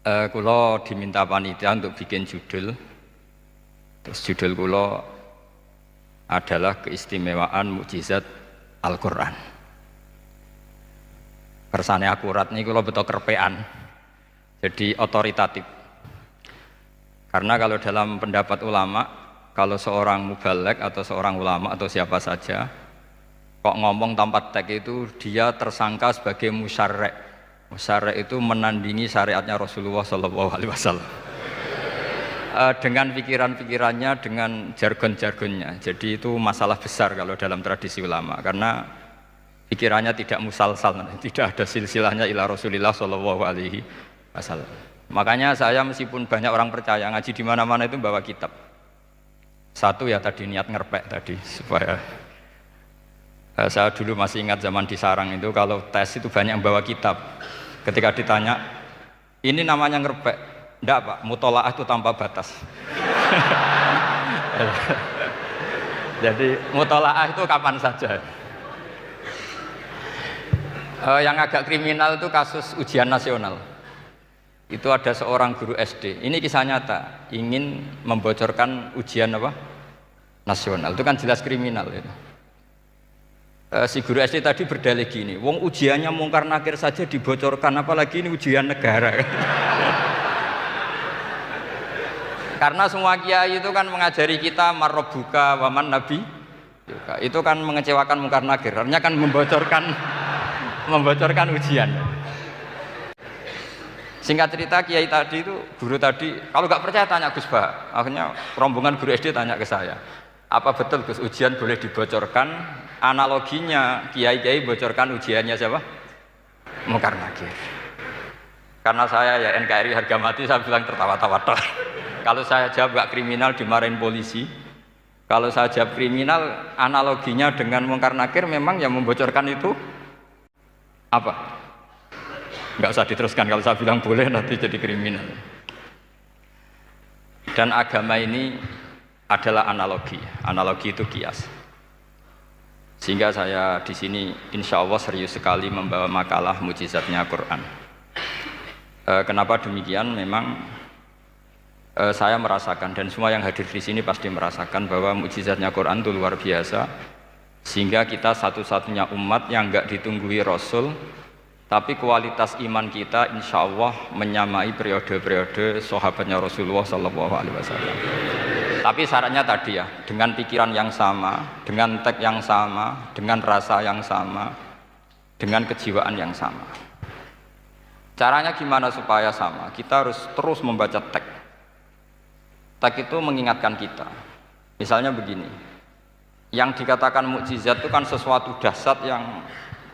Kula diminta panitia untuk bikin judul. Terus judul kula adalah keistimewaan mukjizat Al-Qur'an. Kersane akurat nih kula beto kerpean. Jadi otoritatif. Karena kalau dalam pendapat ulama, kalau seorang mubalek atau seorang ulama atau siapa saja kok ngomong tanpa teks itu dia tersangka sebagai musyarek. Musyarek itu menandingi syariatnya Rasulullah SAW. Dengan pikiran-pikirannya, dengan jargon-jargonnya. Jadi itu masalah besar kalau dalam tradisi ulama, karena pikirannya tidak musalsal, tidak ada silsilahnya ila Rasulullah SAW. Makanya saya meskipun banyak orang percaya ngaji di mana-mana itu bawa kitab. Satu ya tadi niat ngerpek tadi supaya saya dulu masih ingat zaman di sarang itu kalau tes itu banyak yang bawa kitab. Ketika ditanya, ini namanya ngerpek? Enggak Pak, mutolaah itu tanpa batas. Jadi mutolaah itu kapan saja. Yang agak kriminal itu kasus ujian nasional. Itu ada seorang guru SD. Ini kisah nyata, ingin membocorkan ujian apa? Nasional. Itu kan jelas kriminal itu. Si guru SD tadi berdalih gini, wong ujiannya mungkar nakir saja dibocorkan, apalagi ini ujian negara. Karena semua kiai itu kan mengajari kita marrobuka waman nabi, itu kan mengecewakan mungkar nakir, artinya kan membocorkan ujian. Singkat cerita kiai tadi itu, guru tadi, kalau nggak percaya tanya Gus Bah. Akhirnya rombongan guru SD tanya ke saya, apa betul Gus ujian boleh dibocorkan? Analoginya kiai-kiai bocorkan ujiannya siapa? Mungkar nakir. Karena saya ya NKRI harga mati, saya bilang tertawa-tawa. Kalau saya jawab gak kriminal dimarahin polisi. Kalau saya jawab kriminal, analoginya dengan mungkar nakir memang yang membocorkan itu apa? Nggak usah diteruskan, kalau saya bilang boleh nanti jadi kriminal. Dan agama ini adalah analogi. Analogi itu kias. Sehingga saya di sini insya Allah serius sekali membawa makalah mukjizatnya Quran. Kenapa demikian? Memang saya merasakan dan semua yang hadir di sini pasti merasakan bahwa mukjizatnya Quran itu luar biasa. Sehingga kita satu-satunya umat yang enggak ditunggui Rasul, tapi kualitas iman kita insya Allah menyamai periode-periode sahabatnya Rasulullah SAW. Tapi syaratnya tadi ya, dengan pikiran yang sama, dengan teks yang sama, dengan rasa yang sama, dengan kejiwaan yang sama. Caranya gimana supaya sama? Kita harus terus membaca teks. Teks itu mengingatkan kita. Misalnya begini, yang dikatakan mukjizat itu kan sesuatu dahsyat yang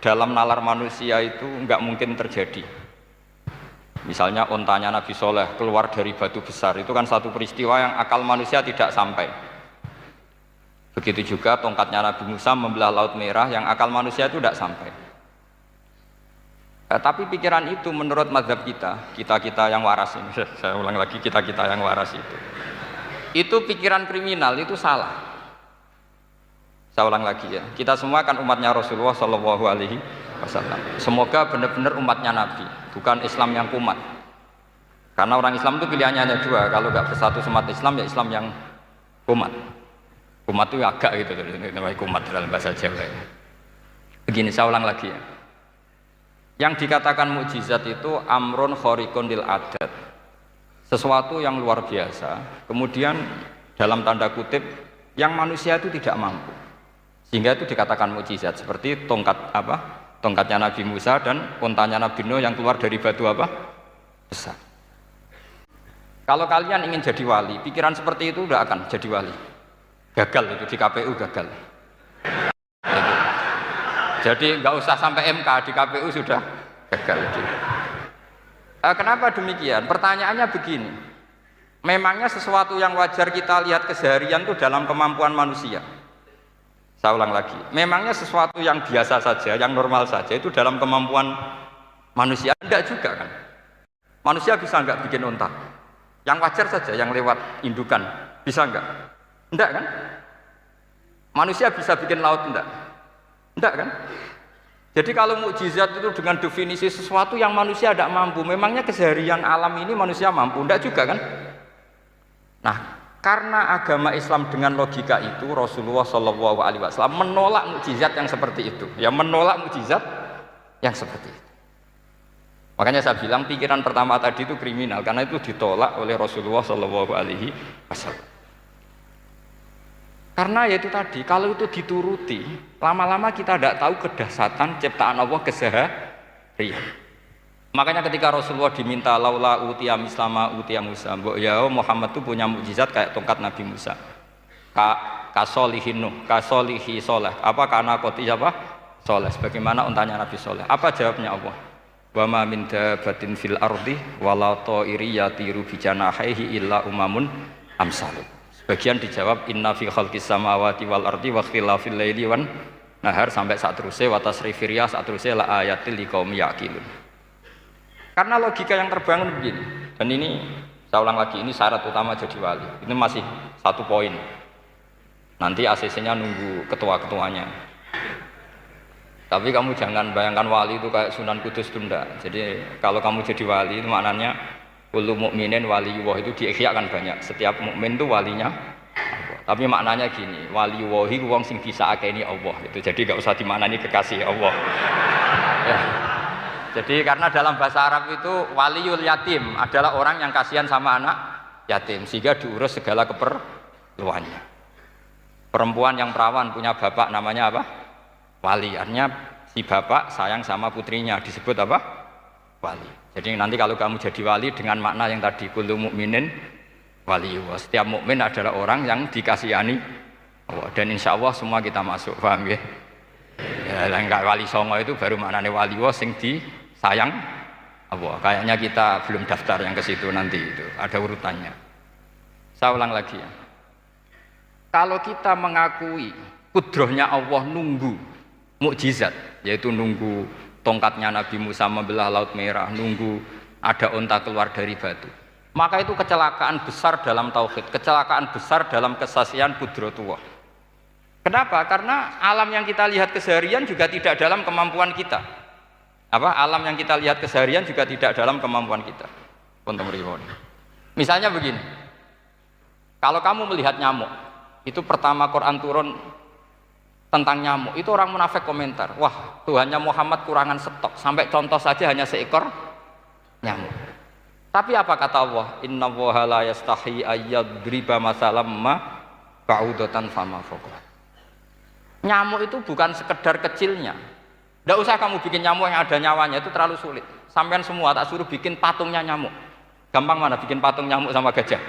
dalam nalar manusia itu nggak mungkin terjadi. Misalnya ontanya Nabi Soleh keluar dari batu besar, itu kan satu peristiwa yang akal manusia tidak sampai. Begitu juga tongkatnya Nabi Musa membelah Laut Merah, yang akal manusia itu tidak sampai. Tapi pikiran itu menurut mazhab kita yang waras ini, saya ulang lagi, kita yang waras itu pikiran kriminal, itu salah. Saya ulang lagi ya, kita semua kan umatnya Rasulullah SAW. Semoga benar-benar umatnya Nabi, bukan Islam yang kumat. Karena orang Islam itu pilihannya hanya dua, kalau nggak bersatu semat Islam ya Islam yang kumat. Kumat itu agak gitu, namanya kumat dalam bahasa Jawa. Begini, saya ulang lagi ya. Yang dikatakan mukjizat itu amrun khariqun lil adat, sesuatu yang luar biasa. Kemudian dalam tanda kutip yang manusia itu tidak mampu, sehingga itu dikatakan mukjizat. Seperti tongkatnya Nabi Musa dan ontanya Nabi Nuh yang keluar dari batu apa? Besar. Kalau kalian ingin jadi wali, pikiran seperti itu udah akan jadi wali. Gagal itu di KPU gagal. Itu. Jadi nggak usah sampai MK, di KPU sudah gagal. Kenapa demikian? Pertanyaannya begini. Memangnya sesuatu yang wajar kita lihat keseharian itu dalam kemampuan manusia? Saya ulang lagi, memangnya sesuatu yang biasa saja, yang normal saja itu dalam kemampuan manusia? Enggak juga kan? Manusia bisa enggak bikin unta? Yang wajar saja, yang lewat indukan, bisa enggak? Enggak kan? Manusia bisa bikin laut enggak? Enggak kan? Jadi kalau mukjizat itu dengan definisi sesuatu yang manusia tidak mampu, memangnya keseharian alam ini manusia mampu? Tidak juga kan? Nah, karena agama Islam dengan logika itu, Rasulullah SAW menolak mukjizat yang seperti itu. Ya, menolak mukjizat yang seperti itu. Makanya saya bilang pikiran pertama tadi itu kriminal, karena itu ditolak oleh Rasulullah SAW. Karena ya itu tadi, kalau itu dituruti, lama-lama kita tidak tahu kedahsyatan ciptaan Allah keseharian. Makanya ketika Rasulullah diminta laula utiya mislama utiya Musa, ya Muhammad itu punya mukjizat kayak tongkat Nabi Musa. Kasolihin Nuh, kasolihi soleh. Apa karena koti apa? Soleh. Sebagaimana untanya Nabi Soleh. Apa jawabnya Allah? Wa ma min dabatin fil ardi wala ta'iri yatiru bi janahihi illa umamun amsalukum. Bagian dijawab inna fi khalqis samawati wal ardi wa ikhtilafil laili wan nahar sampai saat terusnya wa tasrifir riyah saat terusnya la ayatil liqaumi yaqilun. Karena logika yang terbangun begini. Dan ini saya ulang lagi, ini syarat utama jadi wali. Ini masih satu poin. Nanti ACC-nya nunggu ketua-ketuanya. Tapi kamu jangan bayangkan wali itu kayak Sunan Kudus tunda. Jadi kalau kamu jadi wali itu maknanya kullu mukminin waliyullah itu diikhyakan banyak. Setiap mukmin itu walinya Allah. Tapi maknanya gini, waliyullahi wong sing bisa akeni Allah itu. Jadi enggak usah dimaknani kekasih Allah. Ya. Jadi karena dalam bahasa Arab itu waliyul yatim adalah orang yang kasihan sama anak yatim sehingga diurus segala keperluannya. Perempuan yang perawan punya bapak namanya apa? Wali. Artinya si bapak sayang sama putrinya disebut apa? Wali. Jadi nanti kalau kamu jadi wali dengan makna yang tadi kullu mukminin waliyullah. Setiap mukmin adalah orang yang dikasihani Allah. Dan insya Allah semua kita masuk, paham ya? Ya, enggak wali songo itu baru maknanya waliyullah sing disayang Allah. Kayaknya kita belum daftar yang ke situ nanti itu. Ada urutannya. Saya ulang lagi ya. Kalau kita mengakui kudrohnya Allah nunggu mukjizat, yaitu nunggu tongkatnya Nabi Musa membelah Laut Merah, nunggu ada unta keluar dari batu, maka itu kecelakaan besar dalam tauhid, kecelakaan besar dalam kesaksian kudratullah. Kenapa? Karena alam yang kita lihat keseharian juga tidak dalam kemampuan kita. Alam yang kita lihat keseharian juga tidak dalam kemampuan kita. Misalnya begini, kalau kamu melihat nyamuk, itu pertama Quran turun tentang nyamuk, itu orang munafik komentar, wah Tuhannya Muhammad kurangan stok, sampai contoh saja hanya seekor nyamuk. Tapi apa kata Allah? Innallaha la yastahi ayyadriba masalam ma ba'udatan fama fawqa. Nyamuk itu bukan sekedar kecilnya. Tidak usah kamu bikin nyamuk yang ada nyawanya, itu terlalu sulit. Sampean semua tak suruh bikin patungnya nyamuk. Gampang mana bikin patung nyamuk sama gajah?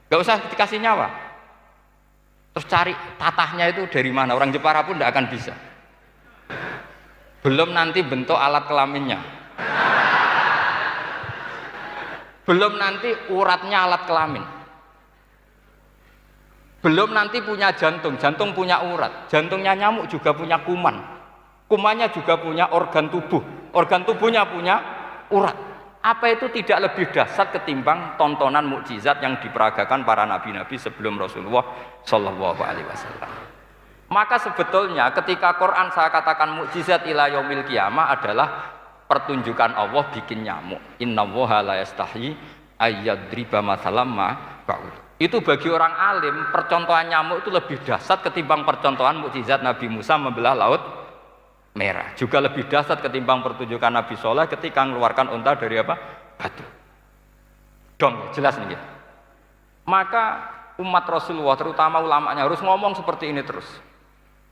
Gak usah dikasih nyawa. Terus cari tatahnya itu dari mana, orang Jepara pun tidak akan bisa. Belum nanti bentuk alat kelaminnya, belum nanti uratnya alat kelamin, belum nanti punya jantung, jantung punya urat, jantungnya nyamuk juga punya kuman, kumannya juga punya organ tubuh, organ tubuhnya punya urat. Apa itu tidak lebih dahsyat ketimbang tontonan mukjizat yang diperagakan para nabi-nabi sebelum Rasulullah Shallallahu Alaihi Wasallam? Maka sebetulnya ketika Quran saya katakan mukjizat ila yaumil qiyamah adalah pertunjukan Allah bikin nyamuk. Innallaha la yastahi ayyadriba mathalam ma ba'ud. Itu bagi orang alim percontohan nyamuk itu lebih dahsyat ketimbang percontohan mukjizat Nabi Musa membelah Laut Merah, juga lebih dahsyat ketimbang pertunjukan Nabi Soleh ketika mengeluarkan unta dari apa? Batu. Dong, jelas nih. Maka umat Rasulullah, terutama ulamanya harus ngomong seperti ini terus.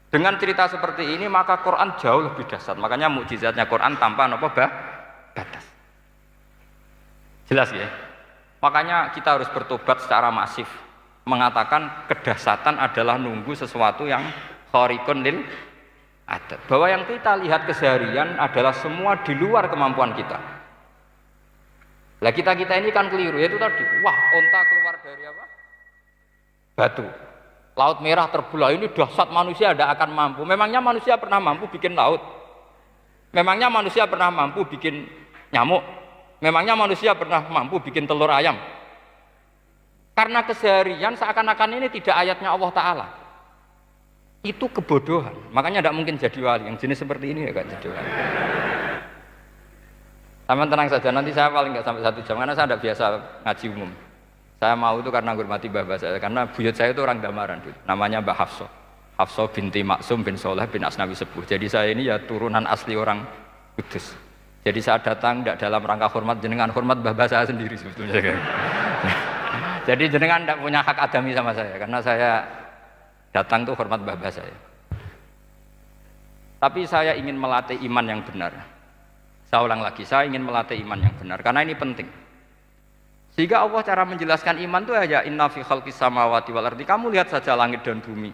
Dengan cerita seperti ini, maka Quran jauh lebih dahsyat. Makanya mukjizatnya Quran tanpa apa? Batas. Jelas ya. Makanya kita harus bertobat secara masif, mengatakan kedahsyatan adalah nunggu sesuatu yang khariqun lil ada, bahwa yang kita lihat keseharian adalah semua di luar kemampuan kita. Lah kita ini kan keliru, yaitu tadi, wah onta keluar dari apa? Batu. Laut Merah terbelah, ini dahsyat, manusia tidak akan mampu. Memangnya manusia pernah mampu bikin laut? Memangnya manusia pernah mampu bikin nyamuk? Memangnya manusia pernah mampu bikin telur ayam? Karena keseharian seakan-akan ini tidak ayatnya Allah Ta'ala. itu kebodohan. Makanya tidak mungkin jadi wali. Yang jenis seperti ini ya gak jadi wali. Sama tenang saja, nanti saya paling nggak sampai 1 jam karena saya tidak biasa ngaji umum. Saya mau itu karena hormati mbah saya, karena buyut saya itu orang Damaran, namanya Mbah Hafsah. Hafsah binti Maksum bin Soleh bin Asnawi Sepuh. Jadi saya ini ya turunan asli orang Kudus. Jadi saya datang tidak dalam rangka hormat jenengan, hormat mbah saya sendiri sebetulnya. Jadi jenengan tidak punya hak adami sama saya, karena saya datang tuh hormat mbah saya. Tapi saya ingin melatih iman yang benar. Saya ulang lagi, saya ingin melatih iman yang benar karena ini penting. Sehingga Allah cara menjelaskan iman itu aja inna fi khalqis samawati wal ardi. Kamu lihat saja langit dan bumi.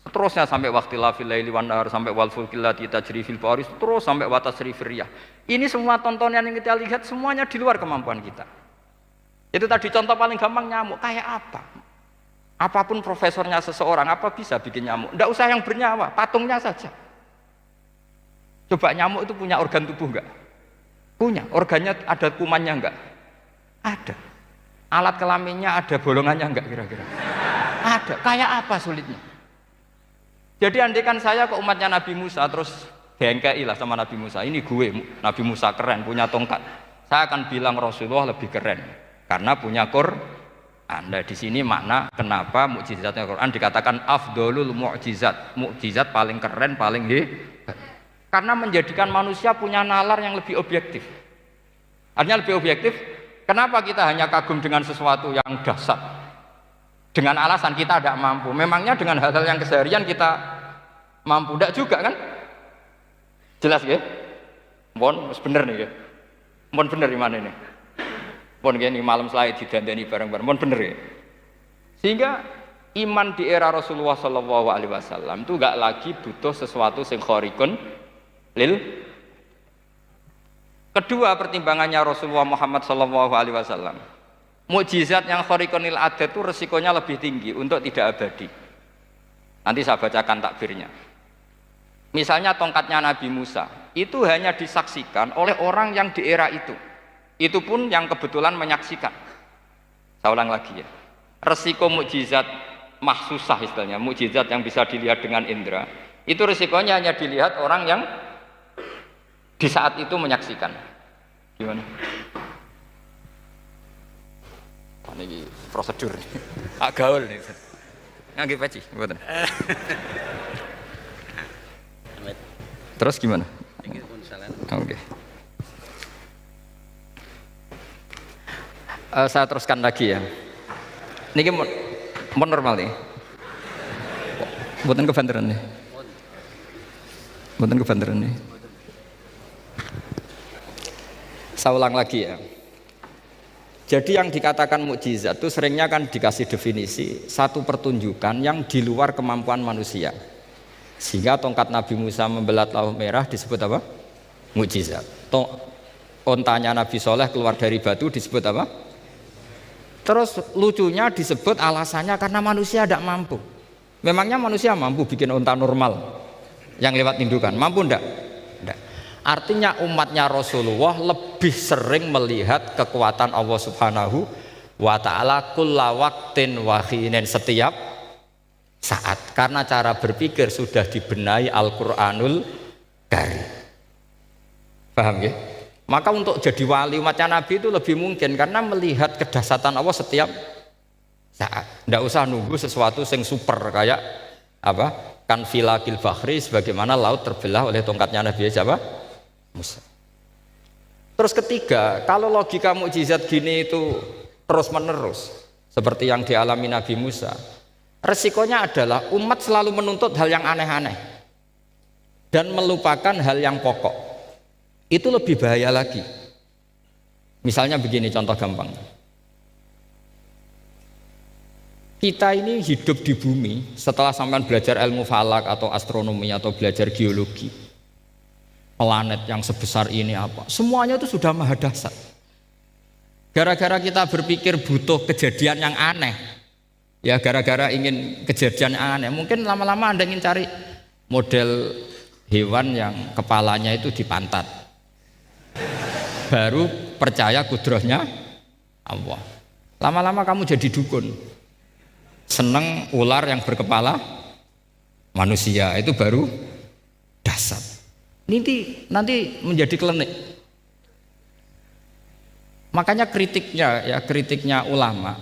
Seterusnya sampai waqtilafil laili wan nahar, sampai wal fulkil lati tajri fil bahri, terus sampai wa tasrifir riyah. Ini semua tontonan yang kita lihat semuanya di luar kemampuan kita. Itu tadi contoh paling gampang nyamuk. Kayak apa? Apapun profesornya seseorang, apa bisa bikin nyamuk? Tidak usah yang bernyawa, patungnya saja. Coba nyamuk itu punya organ tubuh enggak? Punya. Organnya ada kumannya enggak? Ada. Alat kelaminnya ada bolongannya enggak kira-kira? Ada. Kayak apa sulitnya? Jadi andaikan saya ke umatnya Nabi Musa terus bengkai lah sama Nabi Musa, ini gue Nabi Musa keren punya tongkat, saya akan bilang Rasulullah lebih keren karena punya Quran. Nah di sini makna kenapa mukjizatnya Quran dikatakan afdolul mukjizat, mukjizat paling keren paling hebat. Karena menjadikan manusia punya nalar yang lebih objektif. Artinya lebih objektif, kenapa kita hanya kagum dengan sesuatu yang dahsyat? Dengan alasan kita tidak mampu. Memangnya dengan hal-hal yang keseharian kita mampu? Tidak juga kan? Jelas ya? Mohon bener nih ya? Mohon bener di mana ini? Mohon gini malam selai didandani bareng-bareng. Mohon bener ya? Sehingga iman di era Rasulullah SAW itu nggak lagi butuh sesuatu yang khariqun lil. Kedua pertimbangannya Rasulullah Muhammad SAW, mukjizat yang khariqun lil adat itu resikonya lebih tinggi untuk tidak abadi. Nanti saya bacakan takbirnya. Misalnya tongkatnya Nabi Musa itu hanya disaksikan oleh orang yang di era itu pun yang kebetulan menyaksikan. Saya ulang lagi ya, resiko mukjizat mahsusah istilahnya, mukjizat yang bisa dilihat dengan indera, itu resikonya hanya dilihat orang yang di saat itu menyaksikan. Gimana? Ini prosedur agak gaul nih. Nggih peci, mboten. Terus gimana? Oke. Saya teruskan lagi ya. Niki mau normal nih. Mboten kebanteran nih. Mboten kebanteran nih. Saya ulang lagi ya. Jadi yang dikatakan mukjizat itu seringnya kan dikasih definisi satu pertunjukan yang di luar kemampuan manusia. Sehingga tongkat Nabi Musa membelat laut merah disebut apa? Mukjizat. Ontanya Nabi Soleh keluar dari batu disebut apa? Terus lucunya disebut alasannya karena manusia tidak mampu. Memangnya manusia mampu bikin onta normal yang lewat indukan? Mampu enggak? Enggak. Artinya umatnya Rasulullah lebih sering melihat kekuatan Allah Subhanahu wa ta'ala kulla waqtin wa hinin, setiap saat, karena cara berpikir sudah dibenahi Al-Qur'anul Karim. Paham ya? Maka untuk jadi wali umatnya Nabi itu lebih mungkin karena melihat kedahsyatan Allah setiap saat. Tidak usah nunggu sesuatu yang super kayak apa? Kan filakil bahri, sebagaimana laut terbelah oleh tongkatnya Nabi siapa? Musa. Terus ketiga, kalau logika mukjizat gini itu terus menerus seperti yang dialami Nabi Musa, resikonya adalah umat selalu menuntut hal yang aneh-aneh dan melupakan hal yang pokok. Itu lebih bahaya lagi. Misalnya begini contoh gampang. Kita ini hidup di bumi setelah sampean belajar ilmu falak atau astronomi atau belajar geologi. Planet yang sebesar ini apa? Semuanya itu sudah maha dahsyat. Gara-gara kita berpikir butuh kejadian yang aneh. Ya gara-gara ingin kejadian yang aneh. Mungkin lama-lama Anda ingin cari model hewan yang kepalanya itu di pantat. Baru percaya kudrahnya Allah. Lama-lama kamu jadi dukun. Seneng ular yang berkepala manusia itu baru dasar. Nanti menjadi klinik. Makanya kritiknya ulama,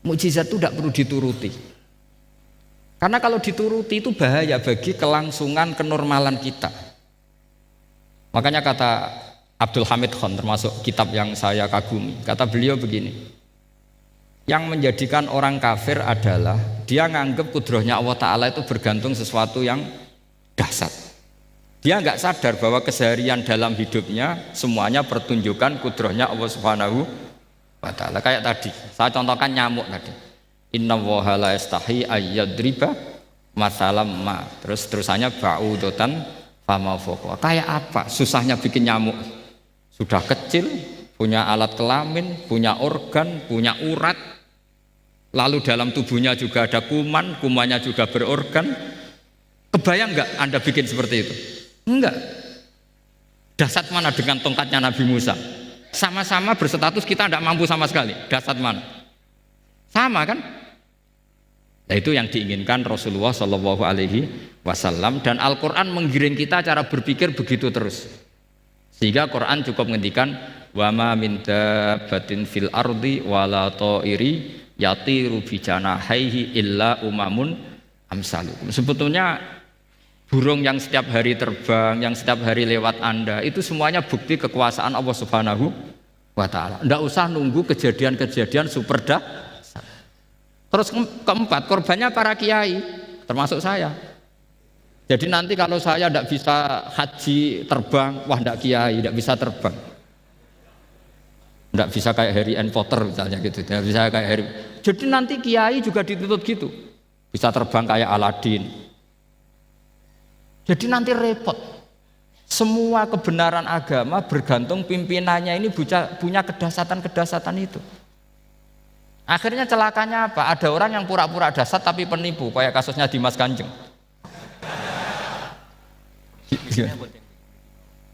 mukjizat itu tidak perlu dituruti. Karena kalau dituruti itu bahaya bagi kelangsungan kenormalan kita. Makanya kata Abdul Hamid Khan, termasuk kitab yang saya kagumi, kata beliau begini, yang menjadikan orang kafir adalah dia nganggep kudrohnya Allah Ta'ala itu bergantung sesuatu yang dahsyat. Dia nggak sadar bahwa keseharian dalam hidupnya semuanya pertunjukan kudrohnya Allah Subhanahu wa Ta'ala. Kayak tadi, saya contohkan nyamuk tadi. Inna woha la yastahi ayyadriba masalam ma. Terusannya ba'udotan fama foko. Kayak apa susahnya bikin nyamuk? Sudah kecil, punya alat kelamin, punya organ, punya urat, lalu dalam tubuhnya juga ada kuman, kumannya juga berorgan. Kebayang nggak Anda bikin seperti itu? Enggak. Dahsyat mana dengan tongkatnya Nabi Musa? Sama-sama berstatus kita tidak mampu sama sekali. Dahsyat mana? Sama kan? Nah, itu yang diinginkan Rasulullah Shallallahu Alaihi Wasallam, dan Al-Quran menggiring kita cara berpikir begitu terus. Sehingga Quran cukup menghentikan wa ma min dabbatin fil ardi wala ta'iri yatiru bi janahaihi illa umamun amsalukum. Sebetulnya burung yang setiap hari terbang, yang setiap hari lewat Anda, itu semuanya bukti kekuasaan Allah Subhanahu wa Ta'ala. Tidak usah nunggu kejadian-kejadian super dahsyat. Terus keempat, korbannya para kiai, termasuk saya. Jadi nanti kalau saya tidak bisa haji terbang, wah tidak kiai, tidak bisa terbang. Tidak bisa kayak Harry and Potter misalnya gitu, tidak bisa kayak Harry. Jadi nanti kiai juga dituntut gitu, bisa terbang kayak Aladin. Jadi nanti repot. Semua kebenaran agama bergantung pimpinannya ini punya kedahsyatan-kedahsyatan itu. Akhirnya celakanya apa? Ada orang yang pura-pura dahsyat tapi penipu, kayak kasusnya Dimas Kanjeng.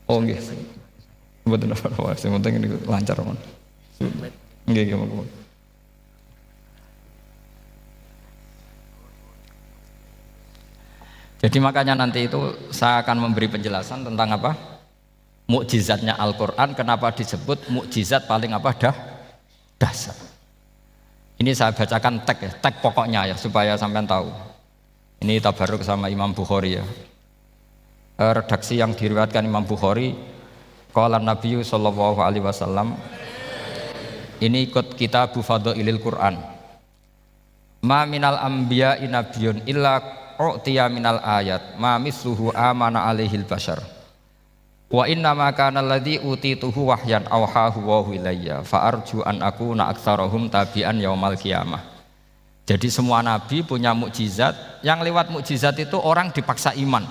Oh nggih. Mboten apa-apa, sing penting ini lancar mon. Nggih nggih. Jadi makanya nanti itu saya akan memberi penjelasan tentang apa? Mukjizatnya Al-Qur'an, kenapa disebut mukjizat paling apa? Dahsyat. Ini saya bacakan tag pokoknya ya supaya sampean tahu. Ini tabaruk sama Imam Bukhari ya. Redaksi yang diriwayatkan Imam Bukhari, qala Nabi sallallahu alaihi wasallam. Ini ikut kitab Fadhailil Quran. Ma minal anbiya'i nabiyyun illa u'tiya minal ayat ma misluhu amana alaihil bashar. Wa inna ma kana alladzi utituhu wahyan awhahu wa ilayya fa arju an akuna aktsarahum tabi'an yaumal qiyamah. Jadi semua nabi punya mukjizat, yang lewat mukjizat itu orang dipaksa iman.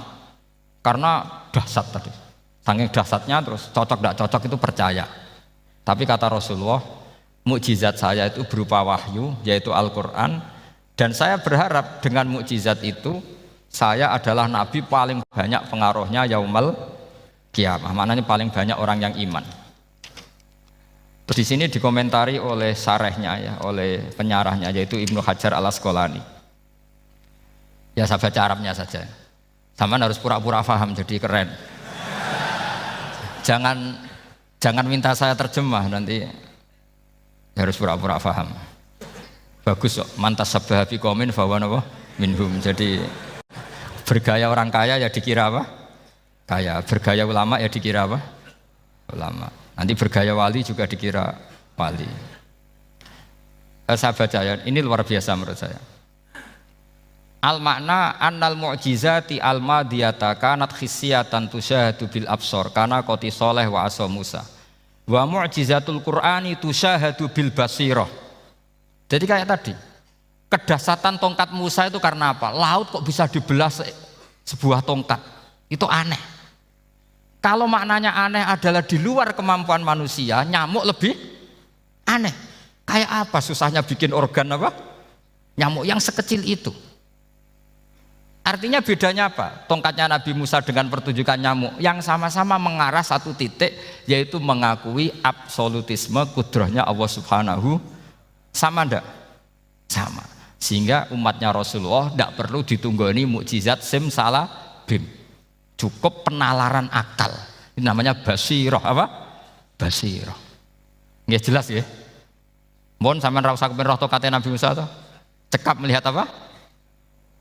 Karena dahsyat tadi. Saking dahsyatnya terus cocok tidak cocok itu percaya. Tapi kata Rasulullah, mukjizat saya itu berupa wahyu yaitu Al-Qur'an, dan saya berharap dengan mukjizat itu saya adalah nabi paling banyak pengaruhnya yaumal kiamah, maknanya paling banyak orang yang iman. Terus di sini dikomentari oleh sarehnya ya, oleh penyarahnya yaitu Ibnu Hajar Al-Asqalani. Ya saya baca Arabnya saja. Sampean harus pura-pura paham jadi keren. Jangan minta saya terjemah nanti harus pura-pura paham. Bagus kok, mantas sabah bi qaumin fa huwa minhum. Jadi bergaya orang kaya ya dikira apa? Kaya, bergaya ulama ya dikira apa? Ulama. Nanti bergaya wali juga dikira wali. Saya baca ya, ini luar biasa menurut saya. Al makna annal mu'jizati al madiyata kanat khissiyatan tusyahadu bil absor kana qoti soleh wa asa Musa. Wa mu'jizatul Qur'ani tusyahadu bil basirah. Jadi kayak tadi, kedahsyatan tongkat Musa itu karena apa? Laut kok bisa dibelah sebuah tongkat. Itu aneh. Kalau maknanya aneh adalah di luar kemampuan manusia, nyamuk lebih aneh. Kayak apa susahnya bikin organ apa? Nyamuk yang sekecil itu. Artinya bedanya apa? Tongkatnya Nabi Musa dengan pertunjukan nyamuk yang sama-sama mengarah satu titik, yaitu mengakui absolutisme kudrahnya Allah Subhanahu. Sama enggak? Sama. Sehingga umatnya Rasulullah tidak perlu ditunggoni mukjizat simsalabim. Cukup penalaran akal. Ini namanya basirah apa? Basirah. Nggih jelas ya. Mohon sampean ra usah kepen roh tokate Nabi Musa to. Cekap melihat apa?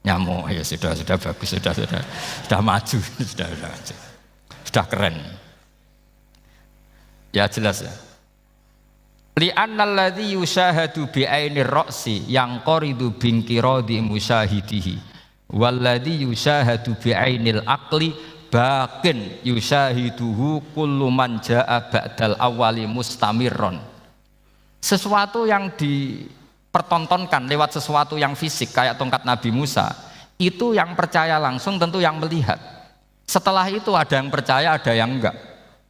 Nyamuk. Ya sudah bagus, sudah maju, sudah keren. Ya jelas ya. Li'annal ladzi yusyahadu bi ainir ra'si yang qaridu binqiradi musyahidihi walladzi yusyahadu bi ainil aqli baqin yusyahiduhu kullu man jaa ba'dal awwali mustamirron. Sesuatu yang dipertontonkan lewat sesuatu yang fisik kayak tongkat Nabi Musa, itu yang percaya langsung tentu yang melihat. Setelah itu ada yang percaya, ada yang enggak.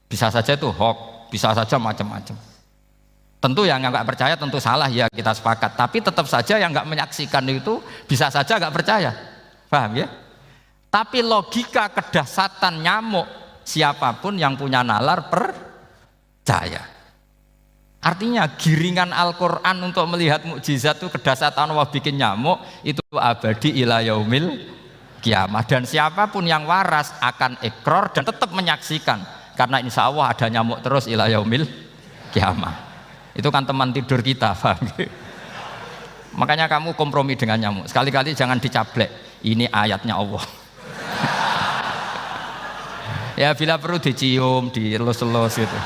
Bisa saja itu hoax, bisa saja macam-macam. Tentu yang nggak percaya tentu salah ya, kita sepakat. Tapi tetap saja yang nggak menyaksikan itu bisa saja nggak percaya, paham ya? Tapi logika kedahsyatan nyamuk, siapapun yang punya nalar percaya. Artinya giringan Al-Quran untuk melihat mukjizat itu kedahsyatan Allah bikin nyamuk itu abadi ila yaumil kiamah. Dan siapapun yang waras akan ikrar dan tetap menyaksikan, karena insya Allah ada nyamuk terus ila yaumil kiamah. Itu kan teman tidur kita, paham? Makanya kamu kompromi dengan nyamuk. Sekali-kali jangan dicaplek. Ini ayatnya Allah. Ya bila perlu dicium, dielus-elus gitu.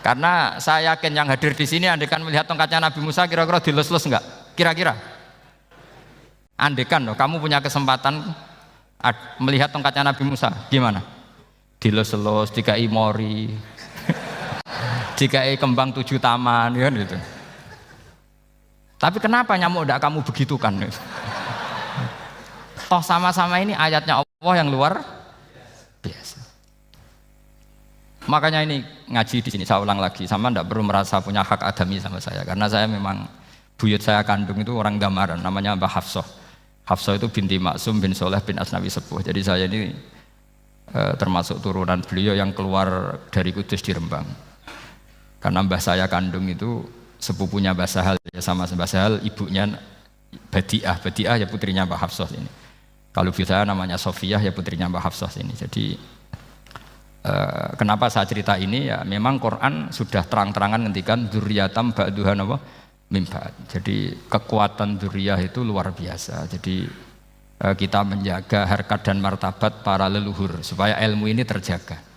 Karena saya yakin yang hadir di sini andekan melihat tongkatnya Nabi Musa kira-kira dilus-elus enggak? Kira-kira? Andekan loh, kamu punya kesempatan melihat tongkatnya Nabi Musa, gimana? Dilus-elus, dikai mori. Jika kembang 7 taman kan gitu. Tapi kenapa nyamuk tidak kamu begitukan? Toh sama-sama ini ayatnya Allah yang luar biasa. Makanya ini ngaji di sini saya ulang lagi, sama tidak perlu merasa punya hak adami sama saya, karena saya memang buyut saya kandung itu orang Gamaran, namanya Mbah Hafsah. Hafsah itu binti Maksum bin Soleh bin Asnawi Sepuh. Jadi saya ini termasuk turunan beliau yang keluar dari Kudus di Rembang. Karena mbah saya kandung itu sepupunya Mbah Sahal ya, sama Mbah Sahal ibunya Badiah ya putrinya Mbah Hafsah ini. Kalau ibu saya namanya Sofiyah ya putrinya Mbah Hafsah ini. Jadi kenapa saya cerita ini ya, memang Quran sudah terang-terangan ngendikan dzurriyatam ba'duhan apa mim ba'd. Jadi kekuatan dzurriyah itu luar biasa. Jadi kita menjaga harkat dan martabat para leluhur supaya ilmu ini terjaga.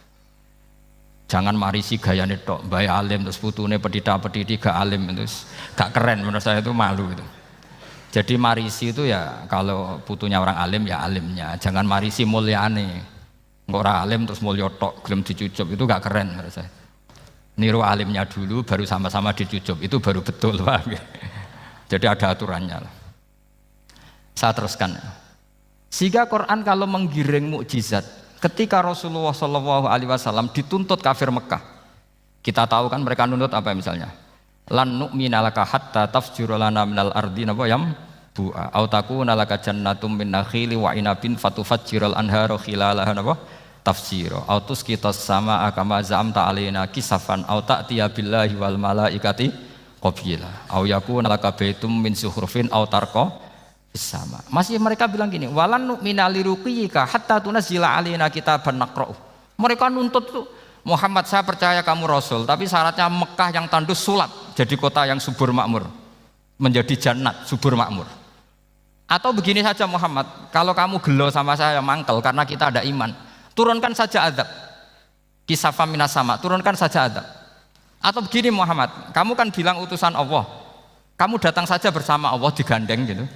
Jangan marisi gayane tok, mbah alim terus putune pedita-pediti gak alim terus gak keren, menurut saya itu malu itu. Jadi marisi itu ya kalau putunya orang alim ya alimnya, jangan marisi mulyane. Engko ora alim terus mulya tok gelem dicucup itu gak keren menurut saya. Niru alimnya dulu baru sama-sama dicucup itu baru betul, Pak. Jadi ada aturannya lah. Saya teruskan. Sehingga Quran kalau menggiring mukjizat ketika Rasulullah SAW dituntut kafir Mekah, kita tahu kan mereka nuntut apa misalnya? Lan nu'mina laka hatta tafjura lana minal ardi napa yam bu'a au takuna laka jannatum min nakhili wa inabin fatufajjiral anhara khilalaha napa tafsira au tusqitas samaa kama zamta alaina kisafan au ta'tiya billahi wal malaikati qabila au yakuna laka baitum min zuhrufin au tarqa sama. Masih mereka bilang gini, walan nu'mina liruqiyika hatta tunazzila alaina kitaban naqra'u. Mereka nuntut tuh, Muhammad saya percaya kamu Rasul, tapi syaratnya Mekah yang tandus sulap, jadi kota yang subur makmur, menjadi jannat subur makmur. Atau begini saja Muhammad, kalau kamu gelo sama saya mangkel karena kita ada iman, turunkan saja azab. Kisafah minas sama, turunkan saja azab. Atau begini Muhammad, kamu kan bilang utusan Allah, kamu datang saja bersama Allah digandeng gitu.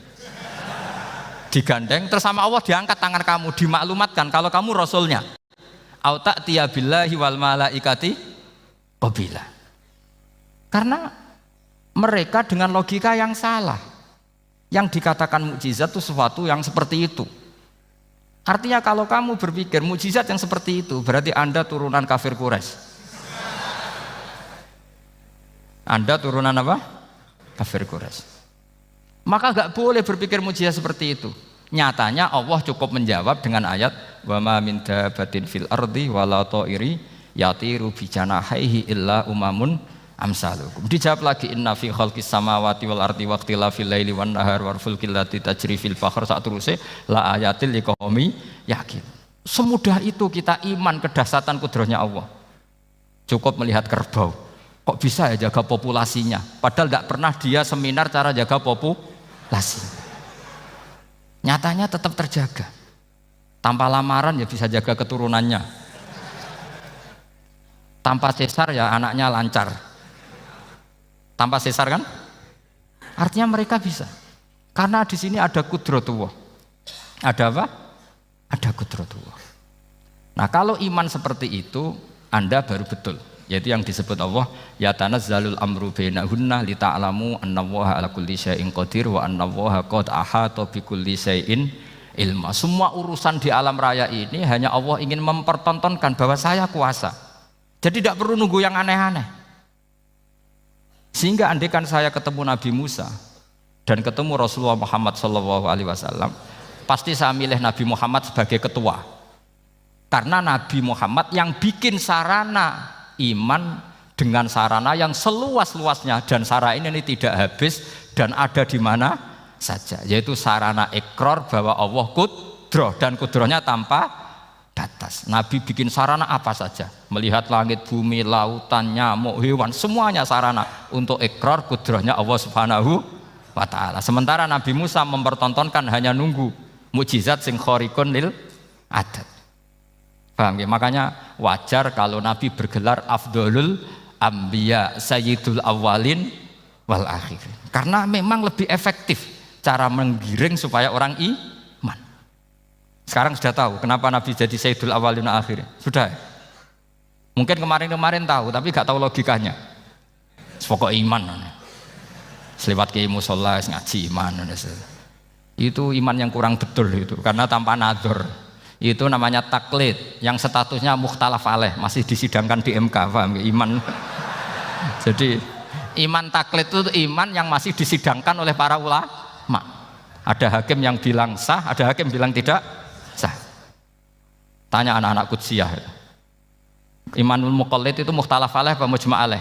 Digandeng terus sama Allah diangkat tangan kamu, dimaklumatkan kalau kamu rasulnya. Au ta'tiya billahi wal malaikati qabila. Karena mereka dengan logika yang salah. Yang dikatakan mukjizat itu sesuatu yang seperti itu. Artinya kalau kamu berpikir mukjizat yang seperti itu, berarti Anda turunan kafir Quraisy. Anda turunan apa? Kafir Quraisy. Maka gak boleh berpikir mukjizat seperti itu. Nyatanya Allah cukup menjawab dengan ayat wa ma min dabatin fil ardi wala ta'iri yatiru bi janahihi illa umamun amsalukum. Dijawab lagi inna fi khalqis samawati wal ardi waqtilafil laili wan nahar wal fulkil lati tajri fil bahr sak teruse la ayatil liqaumi yakin. Semudah itu kita iman kedahsyatan kudrahnya Allah. Cukup melihat kerbau. Kok bisa ya jaga populasinya? Padahal tidak pernah dia seminar cara jaga populasi. Nyatanya tetap terjaga. Tanpa lamaran ya bisa jaga keturunannya. Tanpa sesar ya anaknya lancar. Tanpa sesar kan? Artinya mereka bisa. Karena di sini ada kudratullah. Ada apa? Ada kudratullah. Nah, kalau iman seperti itu, Anda baru betul. Yaitu yang disebut Allah, ya tanazzalul amru bainahunna lita'lamu annallaha ala kulli syai'in qadir wa annallaha qad ahata bi kulli syai'in ilma. Semua urusan di alam raya ini hanya Allah ingin mempertontonkan bahwa saya kuasa. Jadi tidak perlu nunggu yang aneh-aneh. Sehingga andaikan saya ketemu Nabi Musa dan ketemu Rasulullah Muhammad SAW, pasti saya milih Nabi Muhammad sebagai ketua. Karena Nabi Muhammad yang bikin sarana iman dengan sarana yang seluas-luasnya, dan sarana ini tidak habis dan ada di mana saja, yaitu sarana ikrar bahwa Allah kudrah dan kudrahnya tanpa batas. Nabi bikin sarana apa saja, melihat langit, bumi, lautan, nyamuk, hewan, semuanya sarana untuk ikrar kudrahnya Allah Subhanahu wa ta'ala. Sementara Nabi Musa mempertontonkan hanya nunggu mukjizat sing khariqun lil adat. Paham ya? Makanya wajar kalau Nabi bergelar afdolul anbiya sayyidul awalin wal akhirin. Karena memang lebih efektif cara menggiring supaya orang iman. Sekarang sudah tahu kenapa Nabi jadi sayyidul awalin wal akhirin? Sudah. Mungkin kemarin-kemarin tahu tapi gak tahu logikanya. Pokok iman. Selewat ke musola ngaji iman. Itu iman yang kurang betul itu, karena tanpa nadzor. Itu namanya taklid yang statusnya mukhtalaf alaih, masih disidangkan di MK, paham ya? Iman. Jadi iman taklid itu iman yang masih disidangkan oleh para ulama. Ada hakim yang bilang sah, ada hakim bilang tidak sah. Tanya anak-anak Qudsiyah. Imanul muqallid itu mukhtalaf alaih apa mujma' alaih?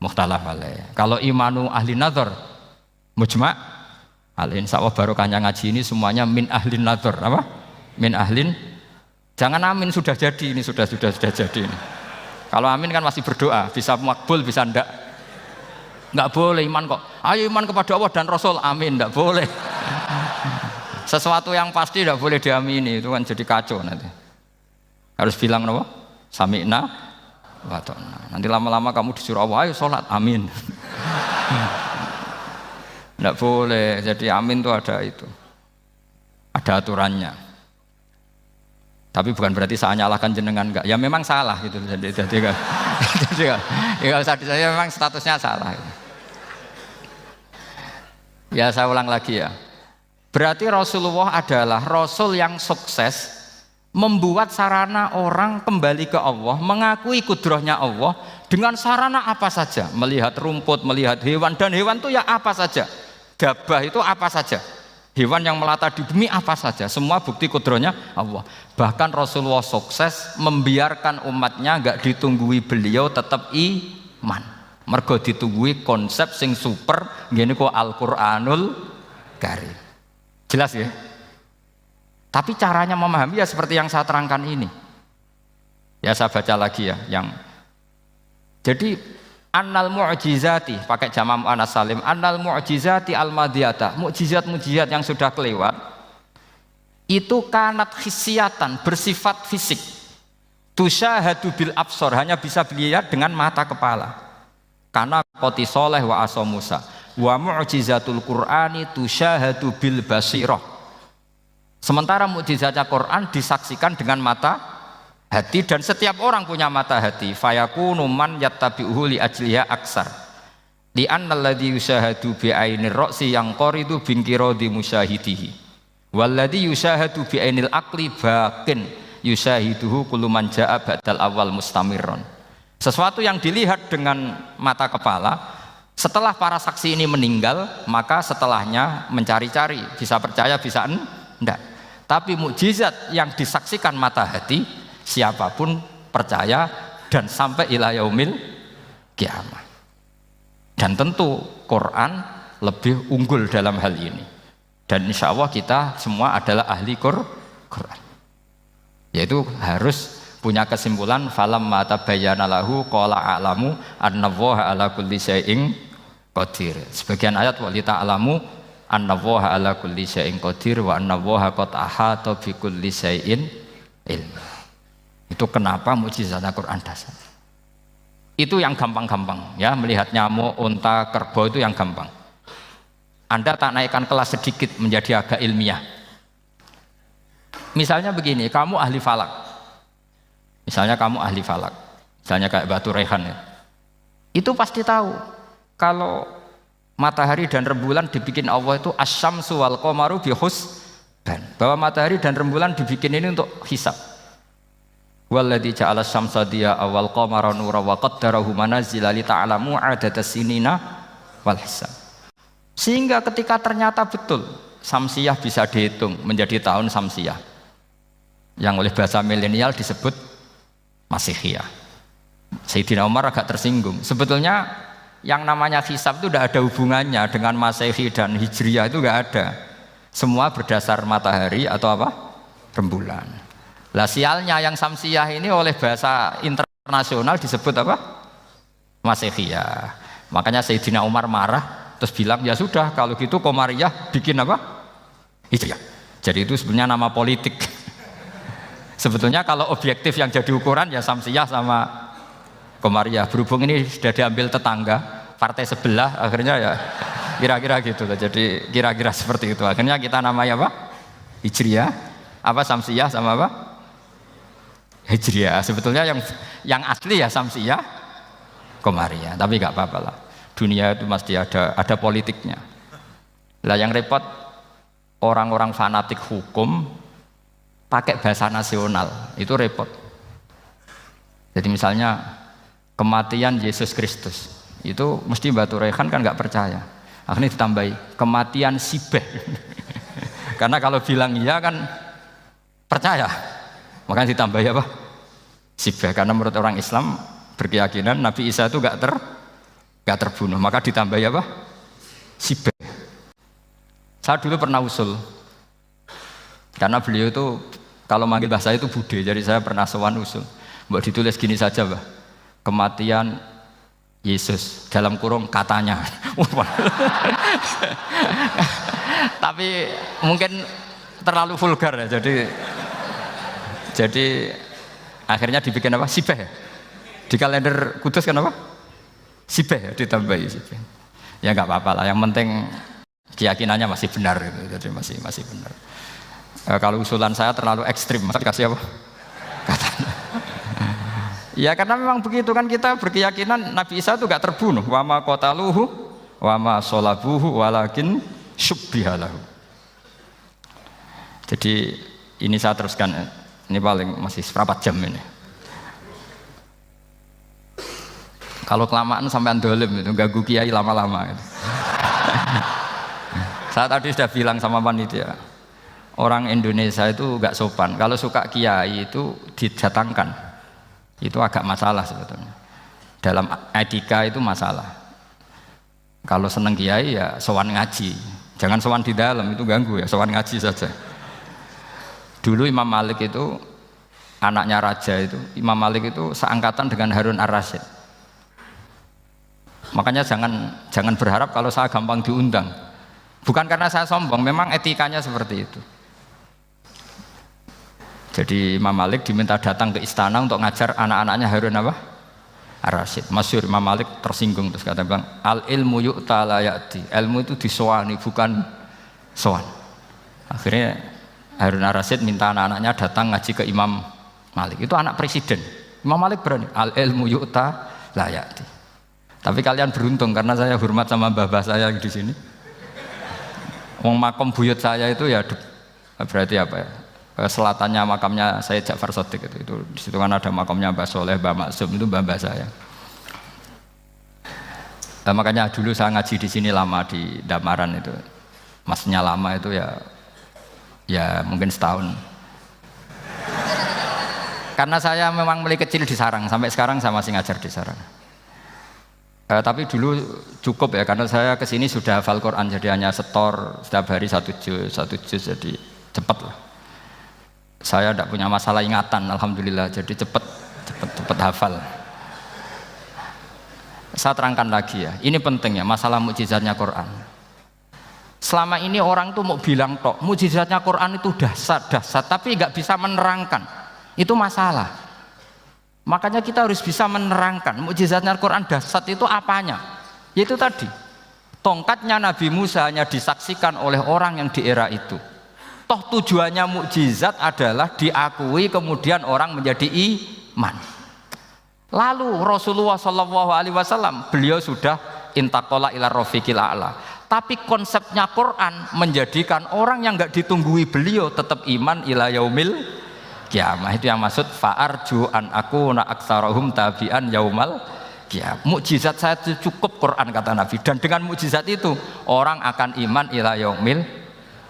Mukhtalaf alaih. Kalau imanu ahli nazar mujma' alaih. Insyaallah barokahnya ngaji ini semuanya min ahli nazar, apa? Min ahlin, jangan amin sudah jadi, ini sudah jadi ini. Kalau amin kan masih berdoa, bisa makbul bisa ndak boleh iman kok. Ayo iman kepada Allah dan Rasul, amin, ndak boleh. Sesuatu yang pasti ndak boleh diamini, itu kan jadi kacau nanti. Harus bilang apa? Sami'na wa ta'na. Nanti lama-lama kamu disuruh Allah, ayo sholat, amin. Ndak boleh, jadi amin itu ada itu. Ada aturannya. Tapi bukan berarti saya nyalahkan jenengan, enggak. Ya memang salah gitu. Jadi ya saya memang statusnya salah. Ya saya ulang lagi ya. Berarti Rasulullah adalah Rasul yang sukses membuat sarana orang kembali ke Allah, mengakui kudrahnya Allah dengan sarana apa saja. Melihat rumput, melihat hewan, dan hewan itu ya apa saja. Gabah itu apa saja. Hewan yang melata di bumi apa saja, semua bukti kudrahnya Allah. Bahkan Rasulullah sukses membiarkan umatnya enggak ditunggui beliau tetap iman. Mergo ditunggui konsep sing super ngene kok Al-Qur'anul Karim. Jelas ya? Tapi caranya memahami ya seperti yang saya terangkan ini. Ya saya baca lagi ya yang jadi annal mu'jizati, pakai jama' mu'annas salim, annal mu'jizati al-madiyata, mukjizat-mukjizat yang sudah kelewat itu kanat khisiatan, bersifat fisik, tusyahadu bil absor, hanya bisa dilihat dengan mata kepala, karena qoti soleh wa aso Musa, wa mu'jizatul Qur'ani tusyahadu bil basirah. Sementara mukjizatnya Quran disaksikan dengan mata hati, dan setiap orang punya mata hati. Fayakunu man yattabi'uhu li ajliha aksar. Li annal ladzi yusyahadu bi ainir ra'si yang qaridu bingkiradi musyahidihi. Walladzi yusyahadu bi ainil aqli baqin yusyahiduhu kullu man jaa ba'dal awal mustamirron. Sesuatu yang dilihat dengan mata kepala, setelah para saksi ini meninggal, maka setelahnya mencari-cari, bisa percaya bisa enggak. Tapi mukjizat yang disaksikan mata hati, siapapun percaya dan sampai ila yaumil kiamat. Dan tentu Quran lebih unggul dalam hal ini. Dan insya Allah kita semua adalah ahli Quran. Yaitu harus punya kesimpulan falam mata bayana lahu qala a'lamu annallaha ala kulli syai'in qadir. Sebagian ayat walita alamu annallaha ala kulli syai'in qadir wa annallaha qad ahata bi kulli syai'in ilma. Itu kenapa mukjizat Al-Qur'an dasar. Itu yang gampang-gampang ya, melihat nyamuk, unta, kerbau itu yang gampang. Anda tak naikkan kelas sedikit menjadi agak ilmiah. Misalnya begini, kamu ahli falak. Misalnya kamu ahli falak. Misalnya kayak Batu Rehan ya. Itu pasti tahu kalau matahari dan rembulan dibikin Allah itu asyamsu wal qamaru bihusban. Bahwa matahari dan rembulan dibikin ini untuk hisab. Walladzi ja'ala syamsa diya'a wal qamara nura wa qaddarahu manazila li ta'lamu 'adadas sinina wal hisab. Sehingga ketika ternyata betul Samsiyah bisa dihitung menjadi tahun Samsiyah yang oleh bahasa milenial disebut Masihiyah. Sayyidina Umar agak tersinggung. Sebetulnya yang namanya hisab itu tidak ada hubungannya dengan Masehi dan Hijriyah, itu tidak ada. Semua berdasar matahari atau apa? Rembulan. Lah sialnya yang Samsiyah ini oleh bahasa internasional disebut apa? Masihiyah. Makanya Sayyidina Umar marah terus bilang ya sudah kalau gitu Qamariyah bikin apa? Hijriyah. Jadi itu sebenarnya nama politik. Sebetulnya kalau objektif yang jadi ukuran ya Samsiyah sama Qamariyah. Berhubung ini sudah diambil tetangga partai sebelah, akhirnya ya kira-kira gitu. Jadi kira-kira seperti itu. Akhirnya kita namanya apa? Hijriyah, apa Samsiyah sama apa? Hijriyah. Sebetulnya yang asli ya Samsiyah, Qamariyah. Tapi nggak apa-apa lah. Dunia itu mesti ada politiknya. Lah yang repot orang-orang fanatik hukum pakai bahasa nasional itu repot. Jadi misalnya kematian Yesus Kristus itu mesti Batu Rehan kan nggak percaya. Akhirnya ditambahi kematian Sibeh. Karena kalau bilang iya kan percaya. Makanya ditambahi apa? Sibeh. Karena menurut orang Islam berkeyakinan Nabi Isa itu nggak terbunuh. Maka ditambahi apa? Sibeh. Saya dulu pernah usul. Karena beliau itu kalau manggil bahasa itu bude, jadi saya pernah sowan usul. Mbok ditulis gini saja, Mbah. Kematian Yesus dalam kurung katanya. Tapi mungkin terlalu vulgar ya. Jadi akhirnya dibikin apa? Sibeh. Di kalender Kudus kan apa? Sibeh, ditambahi Sibeh. Ya nggak apa-apa lah. Yang penting keyakinannya masih benar gitu. Jadi masih benar. Kalau usulan saya terlalu ekstrim, masa dikasih apa? Katanya. Ya karena memang begitu kan, kita berkeyakinan Nabi Isa itu gak terbunuh. Wa ma qataluhu wa ma sholabuhu walakin syubbihalahu. Jadi ini saya teruskan. Ini paling masih seperempat jam ini. Kalau kelamaan sampai dolim itu ganggu kiai lama-lama gitu. Saya tadi sudah bilang sama panitia, orang Indonesia itu gak sopan. Kalau suka kiai itu didatangkan. Itu agak masalah sebetulnya. Dalam etika itu masalah. Kalau seneng kiai ya sowan ngaji. Jangan sowan di dalam, itu ganggu ya, sowan ngaji saja. Dulu Imam Malik itu anaknya raja itu, Imam Malik itu seangkatan dengan Harun Ar-Rasyid. Makanya jangan berharap kalau saya gampang diundang. Bukan karena saya sombong, memang etikanya seperti itu. Jadi Imam Malik diminta datang ke istana untuk ngajar anak-anaknya Harun apa? Ar-Rasyid. Masyhur Imam Malik tersinggung terus kata bilang, al ilmu yu'ta la ya'ti. Ilmu itu disowani bukan sowan. Akhirnya Harun Ar-Rasyid minta anak-anaknya datang ngaji ke Imam Malik. Itu anak presiden. Imam Malik berani, al ilmu yu'ta la ya'ti. Tapi kalian beruntung karena saya hormat sama mbah-mbah saya di sini. Wong makom buyut saya itu ya berarti apa ya? Selatannya makamnya saya Ja'far Shadiq itu di situ kan ada makamnya Mbah Soleh, Mbah Maksum, itu mbah-mbah saya. Makanya dulu saya ngaji di sini lama di Damaran itu. Maksudnya lama itu ya mungkin setahun. Karena saya memang mulai kecil di sarang, sampai sekarang saya masih ngajar di sarang. Tapi dulu cukup ya, karena saya kesini sudah hafal Quran, jadi hanya setor setiap hari satu juz, jadi cepat lah. Saya tidak punya masalah ingatan, alhamdulillah, jadi cepat hafal. Saya terangkan lagi ya, ini penting ya, masalah mukjizatnya Quran. Selama ini orang tuh mau bilang tok, mukjizatnya Quran itu dahsyat, tapi nggak bisa menerangkan. Itu masalah. Makanya kita harus bisa menerangkan mukjizatnya Al-Quran dahsyat itu apanya. Yaitu tadi, tongkatnya Nabi Musa hanya disaksikan oleh orang yang di era itu. Toh tujuannya mukjizat adalah diakui kemudian orang menjadi iman. Lalu Rasulullah SAW beliau sudah intaqala ila rafiqil a'la. Tapi konsepnya Quran menjadikan orang yang enggak ditunggui beliau tetap iman ila yaumil kiamah. Itu yang maksud fa'arju an aku na aktsarahum tabi'an yaumal kiamah. Mukjizat saya itu cukup Quran kata Nabi, dan dengan mukjizat itu orang akan iman ila yaumil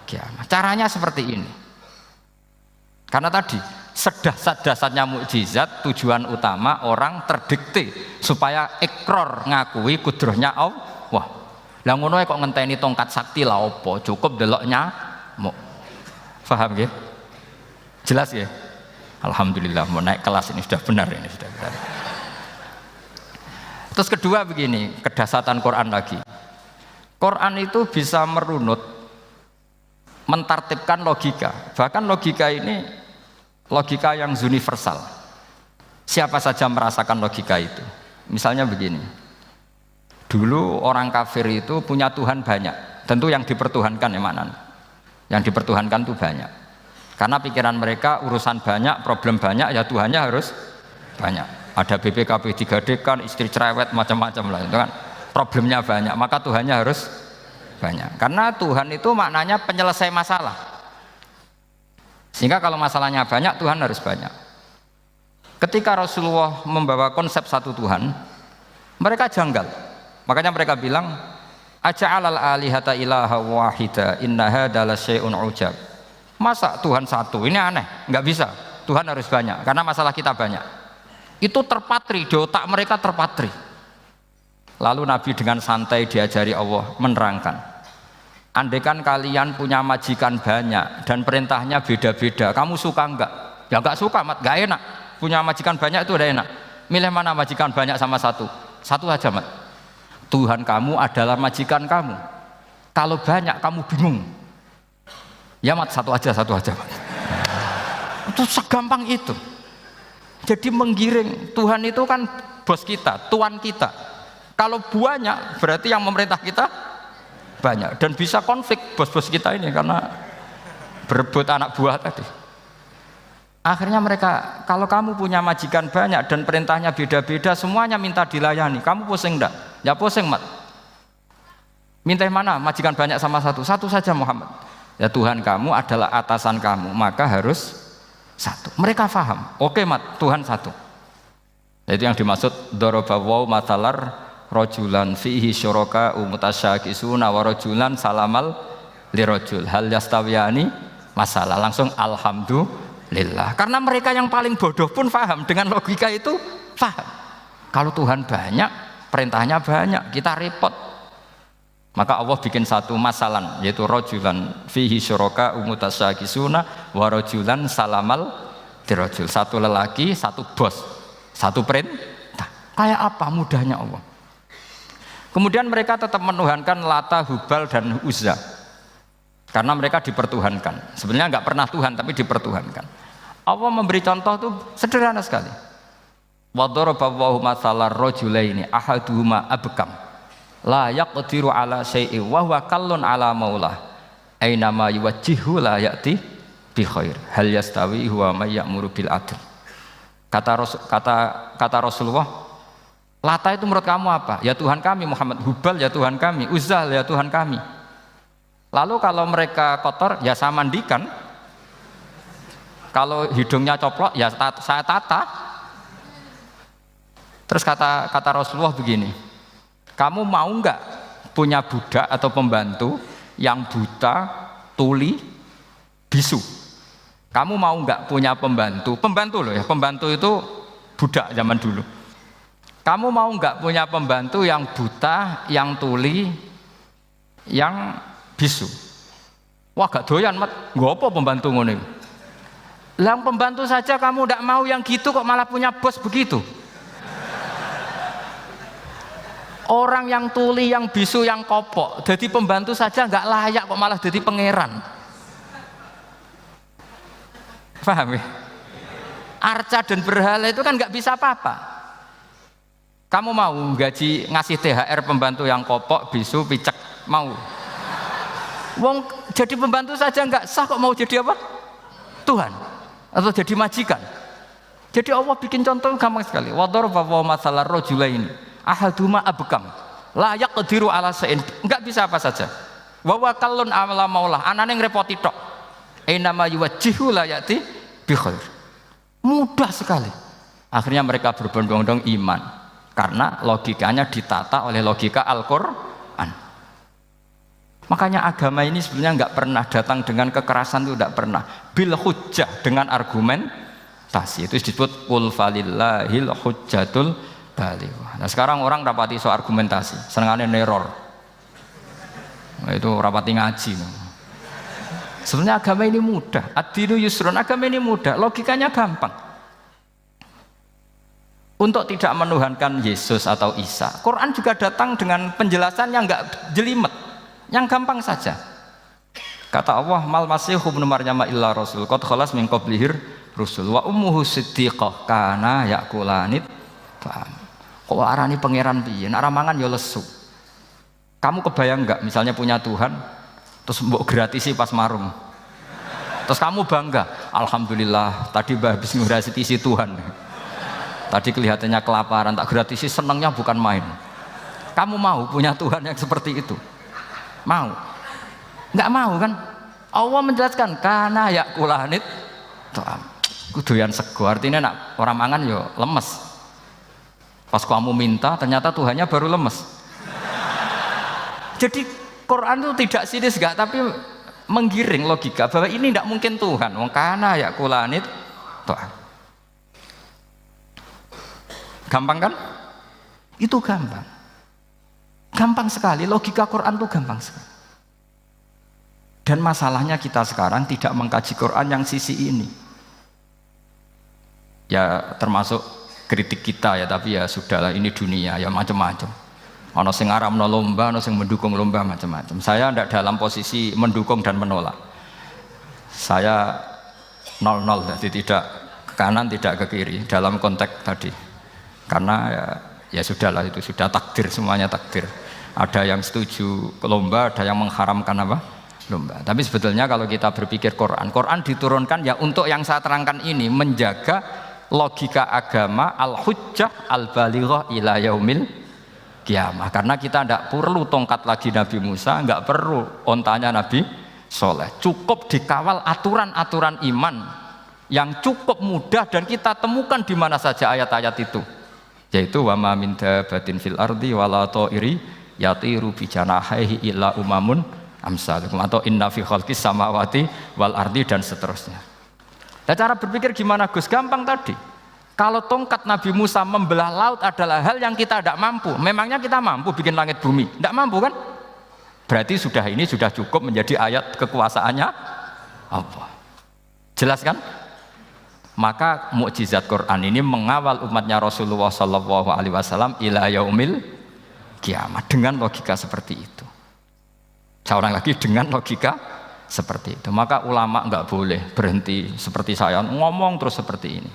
kiamah. Caranya seperti ini. Karena tadi sedahsyat-dahsyatnya mukjizat tujuan utama orang terdikte supaya ikrar ngakui kudrohnya Allah. Lah ngono kok ngenteni tongkat sakti lah opo? Cukup deloknya mau. Paham nggih? Jelas ya? Alhamdulillah, mau naik kelas ini sudah benar ini sudah benar. Terus kedua begini, kedahsyatan Quran lagi. Quran itu bisa merunut, mentartibkan logika. Bahkan logika ini logika yang universal. Siapa saja merasakan logika itu. Misalnya begini. Dulu orang kafir itu punya Tuhan banyak. Tentu yang dipertuhankan yang mana? Yang dipertuhankan itu banyak. Karena pikiran mereka urusan banyak, problem banyak, ya Tuhannya harus banyak. Ada BPKB 3D kan, istri cerewet macam-macam lah, itu kan problemnya banyak, maka Tuhannya harus banyak. Karena Tuhan itu maknanya penyelesai masalah. Sehingga kalau masalahnya banyak, Tuhan harus banyak. Ketika Rasulullah membawa konsep satu Tuhan, mereka janggal. Makanya mereka bilang, aja'alal alihata ilaha wahida inna hadza lasyai'un ujab. Masa Tuhan satu? Ini aneh, nggak bisa. Tuhan harus banyak, karena masalah kita banyak. Itu terpatri, di otak mereka terpatri. Lalu Nabi dengan santai diajari Allah menerangkan. Andaikan kalian punya majikan banyak dan perintahnya beda-beda, kamu suka enggak? Ya enggak suka, Mat, enggak enak. Punya majikan banyak itu udah enak. Milih mana majikan banyak sama satu? Satu aja, Mat. Tuhan kamu adalah majikan kamu. Kalau banyak kamu bingung. Ya Mat, satu aja Mat. Itu segampang itu. Jadi menggiring, Tuhan itu kan bos kita, tuan kita. Kalau banyak berarti yang memerintah kita banyak, dan bisa konflik bos-bos kita ini karena berebut anak buah tadi. Akhirnya mereka, kalau kamu punya majikan banyak dan perintahnya beda-beda, semuanya minta dilayani, kamu pusing enggak? Ya pusing, Mat. Minta mana? Majikan banyak sama satu? Satu saja, Muhammad. Ya Tuhan kamu adalah atasan kamu, maka harus satu. Mereka faham. Oke, Mat, Tuhan satu. Itu yang dimaksud darabawu matalar rajulan fihi syuraka mutasyakisuna wa rajulan salamal lirajul hal yastawiyani masalah. Langsung alhamdulillah. Karena mereka yang paling bodoh pun faham dengan logika itu, faham. Kalau Tuhan banyak, perintahnya banyak, kita repot. Maka Allah bikin satu masalan, yaitu rajulan fihi syuraka mutasyakisuna wa rajulan salamal lirajul. Satu lelaki, satu bos, satu perintah. Kayak apa mudahnya Allah. Kemudian mereka tetap menuhankan Lata, Hubal, dan Uzza. Karena mereka dipertuhankan. Sebenarnya nggak pernah Tuhan, tapi dipertuhankan. Allah memberi contoh itu sederhana sekali. Wa daraballahu mathalan rajulaini ahaduhuma abkam la yaqdiru ala syai'in wa huwa kallun ala maulah aina ma yuwajjihu la ya'ti bi khair hal yastawi huwa may ya'muru bil adl. Kata Rasulullah, Lata itu menurut kamu apa? Ya Tuhan kami. Muhammad, Hubal ya Tuhan kami. Uzzah ya Tuhan kami. Lalu kalau mereka kotor ya saya mandikan. Kalau hidungnya coplok ya saya tata. Terus kata Rasulullah begini, kamu mau enggak punya budak atau pembantu yang buta, tuli, bisu? Kamu mau enggak punya pembantu? Pembantu loh ya, pembantu itu budak zaman dulu. Kamu mau nggak punya pembantu yang buta, yang tuli, yang bisu? Wah gak doyan mat, nggak apa pembantu ngono. Lah pembantu saja kamu tidak mau yang gitu kok malah punya bos begitu. Orang yang tuli, yang bisu, yang kopok, jadi pembantu saja nggak layak kok malah jadi pangeran. Paham ya? Arca dan berhala itu kan nggak bisa apa-apa. Kamu mau gaji ngasih THR pembantu yang kopok, bisu, picek, mau? Wong jadi pembantu saja nggak sah kok mau jadi apa? Tuhan atau jadi majikan. Jadi Allah bikin contoh gampang sekali. Wa daraba masalah rajulaini ahaduma abkam la yaqdiru ala sa'in, enggak bisa apa saja. Wa wakallun amala maulah, anane ngrepoti tok. Ainama yuwajjihu la yati bi khair. Mudah sekali. Akhirnya mereka berbondong-bondong iman karena logikanya ditata oleh logika Al-Qur'an. Makanya agama ini sebenarnya enggak pernah datang dengan kekerasan, itu enggak pernah. Bil hujjah, dengan argumentasi. Itu disebut qul falillahil hujjatul baligh. Nah sekarang orang rapati soal argumentasi, senengane neror. Nah, itu rapati ngaji. Sebenarnya agama ini mudah. Ad-dinu yusrun, agama ini mudah, logikanya gampang. Untuk tidak menuhankan Yesus atau Isa, Quran juga datang dengan penjelasan yang enggak jelimet, yang gampang saja. Kata Allah, mal masihu ibnu maryam illa rasul qad khalas min qablihir rusul wa ummuhu siddiqah kana yakulanit. Kok arani pangeran piye? Nek mangan ya lesu. Kamu kebayang enggak misalnya punya Tuhan terus mbok gratisi pas marung. Terus kamu bangga, alhamdulillah tadi Mbah habis ngratisi Tuhan. Tadi kelihatannya kelaparan, tak gratisi, senangnya bukan main. Kamu mau punya Tuhan yang seperti itu? Mau? Enggak mau kan? Allah menjelaskan kana yakulanit. Kuduyan sego, artinya nak orang mangan yo lemes. Pas kamu minta, ternyata Tuhannya baru lemes. Jadi Quran itu tidak sinis enggak, tapi menggiring logika bahwa ini tidak mungkin Tuhan. Wong kana yakulanit. Gampang kan? Itu gampang. Gampang sekali, logika Quran itu gampang sekali. Dan masalahnya kita sekarang tidak mengkaji Quran yang sisi ini. Ya termasuk kritik kita ya, tapi ya sudahlah, ini dunia ya macam-macam. Ono sing ngaramno lomba, ono sing mendukung lomba, macam-macam. Saya tidak dalam posisi mendukung dan menolak. Saya 0-0, jadi tidak ke kanan tidak ke kiri dalam konteks tadi. Karena ya sudahlah, itu sudah takdir, semuanya takdir. Ada yang setuju ke lomba, ada yang mengharamkan apa? Lomba. Tapi sebetulnya kalau kita berpikir Quran diturunkan ya untuk yang saya terangkan ini, menjaga logika agama al-hujjah al-balighah ila yaumil qiyamah. Karena kita tidak perlu tongkat lagi Nabi Musa, enggak perlu ontanya Nabi Soleh. Cukup dikawal aturan-aturan iman yang cukup mudah dan kita temukan di mana saja ayat-ayat itu. Yaitu wa ma min dabatin fil ardi wala ta'iri yatiru bi janahihi illa umamun amsalukum, atau inna fi khalqis samawati wal ardi, dan seterusnya. Nah, cara berpikir gimana Gus? Gampang tadi. Kalau tongkat Nabi Musa membelah laut adalah hal yang kita tidak mampu, memangnya kita mampu bikin langit bumi? Tidak mampu kan? Berarti ini sudah cukup menjadi ayat kekuasaannya Allah. Jelas kan? Maka mukjizat Quran ini mengawal umatnya Rasulullah SAW ila yaumil qiyamah dengan logika seperti itu. Seorang lagi dengan logika seperti itu. Maka ulama enggak boleh berhenti seperti saya ngomong terus seperti ini.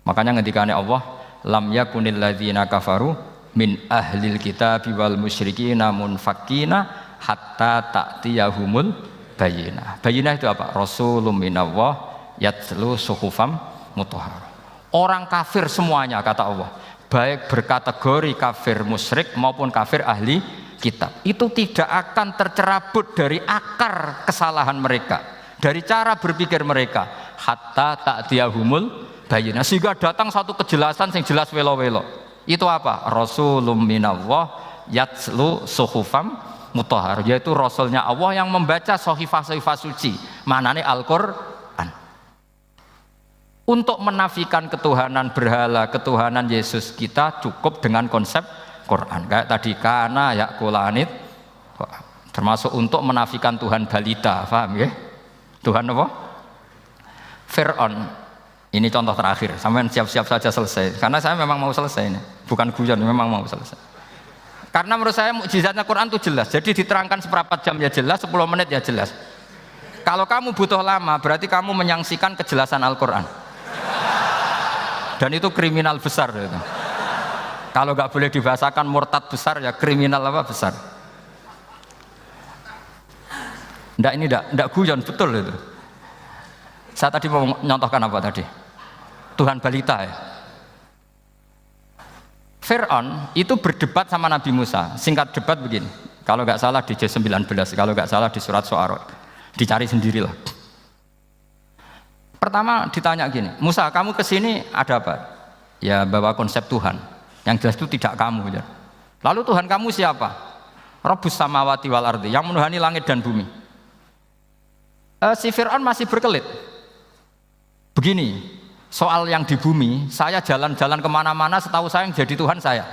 Makanya ngendikane Allah, lam yakunil ladzina kafaru min ahlil kitabi wal musyrikina munfakkina hatta ta'tiyahumul bayyinah. Bayyinah itu apa? Rasulun minallah yatlu suhufam mutahhar. Orang kafir semuanya, kata Allah, baik berkategori kafir musyrik maupun kafir ahli kitab, itu tidak akan tercerabut dari akar kesalahan mereka, dari cara berpikir mereka, hatta ta'tiyahumul bayyinah, sehingga datang satu kejelasan yang jelas welo-welo. Itu apa? Rasulun minallah yatlu suhufam mutahhar, yaitu rasulnya Allah yang membaca sahifah-sahifah suci, maknanya Al-Qur'an. Untuk menafikan ketuhanan berhala, ketuhanan Yesus, kita cukup dengan konsep Quran. Kayak tadi kana yakulanit, termasuk untuk menafikan Tuhan balita, paham ya? Tuhan apa? Fir'aun. Ini contoh terakhir. Sampai siap-siap saja selesai. Karena saya memang mau selesai ini, bukan guyon, memang mau selesai. Karena menurut saya mukjizatnya Quran itu jelas. Jadi diterangkan seperempat jam ya jelas, 10 menit ya jelas. Kalau kamu butuh lama, berarti kamu menyaksikan kejelasan Al-Quran. Dan itu kriminal besar itu. Kalau nggak boleh dibahasakan murtad besar ya kriminal apa besar. Nggak guyon, betul itu. Saya tadi mau nyontohkan apa tadi? Tuhan balita ya. Fir'aun itu berdebat sama Nabi Musa. Singkat debat begini. Kalau nggak salah di J19, kalau nggak salah di surat Syu'ara. Dicari sendirilah. Pertama ditanya gini, Musa kamu kesini ada apa? Ya bawa konsep Tuhan. Yang jelas itu tidak kamu ya. Lalu Tuhan kamu siapa? Rabbus samawati wal ardi, yang menuhani langit dan bumi. Si Fir'aun masih berkelit. Begini, soal yang di bumi, saya jalan-jalan kemana-mana setahu saya yang jadi Tuhan saya.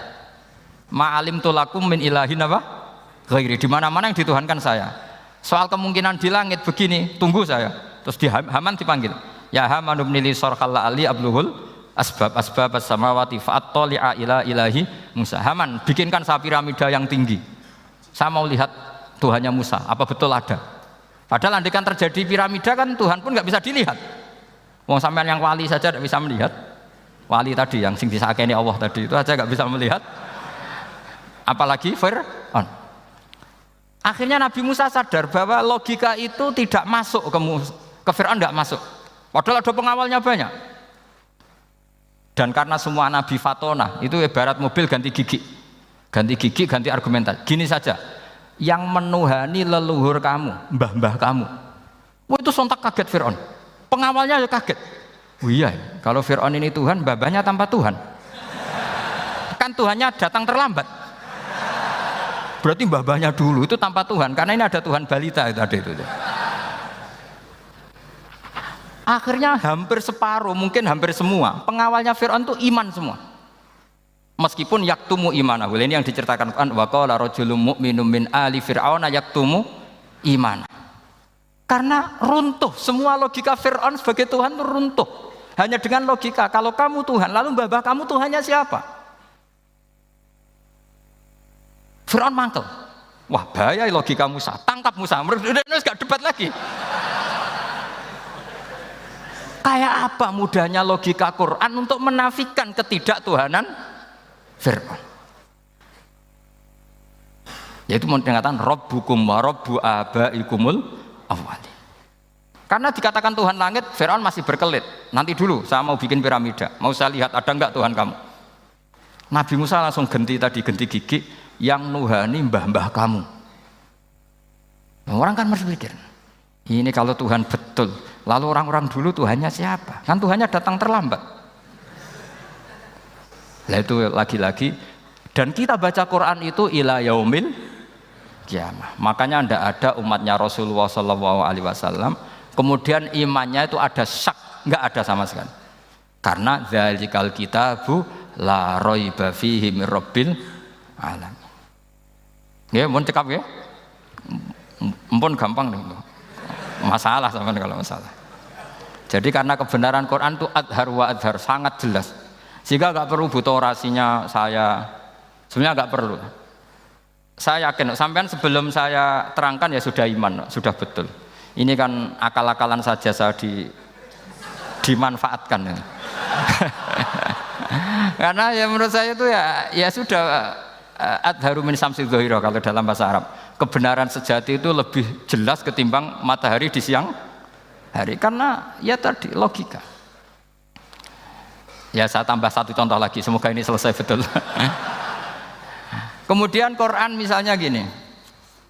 Ma'alim tulakum min ilahin apa? Ghairi, di mana-mana yang dituhankan saya. Soal kemungkinan di langit begini, tunggu saya. Terus di Haman dipanggil. Ya Haman ibnili sarhal ali abluhul asbab as-samawati fa'attali'a ila ilahi Musa. Haman, bikinkan piramida yang tinggi. Saya mau lihat Tuhannya Musa, apa betul ada? Padahal andaikan terjadi piramida kan Tuhan pun nggak bisa dilihat. Wong sampean yang wali saja tidak bisa melihat. Wali tadi yang sing disakeni Allah tadi itu aja nggak bisa melihat. Apalagi Fir'aun. Akhirnya Nabi Musa sadar bahwa logika itu tidak masuk ke Fir'aun, nggak masuk. Padahal ada pengawalnya banyak. Dan karena semua Nabi fatona itu ibarat mobil ganti gigi, ganti argumentasi. Gini saja, yang menuhani leluhur kamu, mbah-mbah kamu, itu sontak kaget Fir'aun. Pengawalnya ya kaget. Oh iya, kalau Fir'aun ini Tuhan, mbah-mbahnya tanpa Tuhan. Kan Tuhannya datang terlambat. Berarti mbah-mbahnya dulu itu tanpa Tuhan, karena ini ada Tuhan balita itu ada itu. Akhirnya hampir separuh, mungkin hampir semua pengawalnya Fir'aun itu iman semua. Meskipun yaktumu imanahu. Ini yang diceritakan Quran, wa qala rajulun mu'minun min ali fir'auna yaktumu iman. Karena runtuh, semua logika Fir'aun sebagai Tuhan itu runtuh. Hanya dengan logika, kalau kamu Tuhan, lalu mbah kamu Tuhannya siapa? Fir'aun mangkel. Wah bahaya logika Musa, tangkap Musa, udah gak debat lagi. Kayak apa mudahnya logika Quran untuk menafikan ketidaktuhanan Fir'aun. Yaitu mengatakan Rabbukum wa Rabbu abaikumul awwali. Karena dikatakan Tuhan langit, Fir'aun masih berkelit. Nanti dulu saya mau bikin piramida, mau saya lihat ada enggak Tuhan kamu. Nabi Musa langsung ganti gigi, yang nuhani mbah-mbah kamu. Nah, orang kan masih pikir, ini kalau Tuhan betul, lalu orang-orang dulu Tuhannya siapa? Kan Tuhannya datang terlambat. Nah itu lagi-lagi, dan kita baca Quran itu ila yaumil kiamah. Makanya tidak ada umatnya Rasulullah SAW kemudian imannya itu ada syak, nggak ada sama sekali. Karena dzalikal kitabu la raiba fihi mir rabbil alamin. Ya, mohon cekap ya. Mumpun gampang nih. Masalah sama kalau masalah. Jadi karena kebenaran Quran itu adhar wa adhar, sangat jelas. Sehingga nggak perlu butuh orasinya saya. Sebenarnya nggak perlu. Saya yakin, sampean sebelum saya terangkan ya sudah iman, sudah betul. Ini kan akal-akalan saja saya dimanfaatkan. Ya. Karena ya menurut saya itu ya sudah adharu min samsi dhahira kalau dalam bahasa Arab. Kebenaran sejati itu lebih jelas ketimbang matahari di siang hari. Karena ya tadi logika. Ya saya tambah satu contoh lagi, semoga ini selesai betul. Kemudian Quran misalnya gini,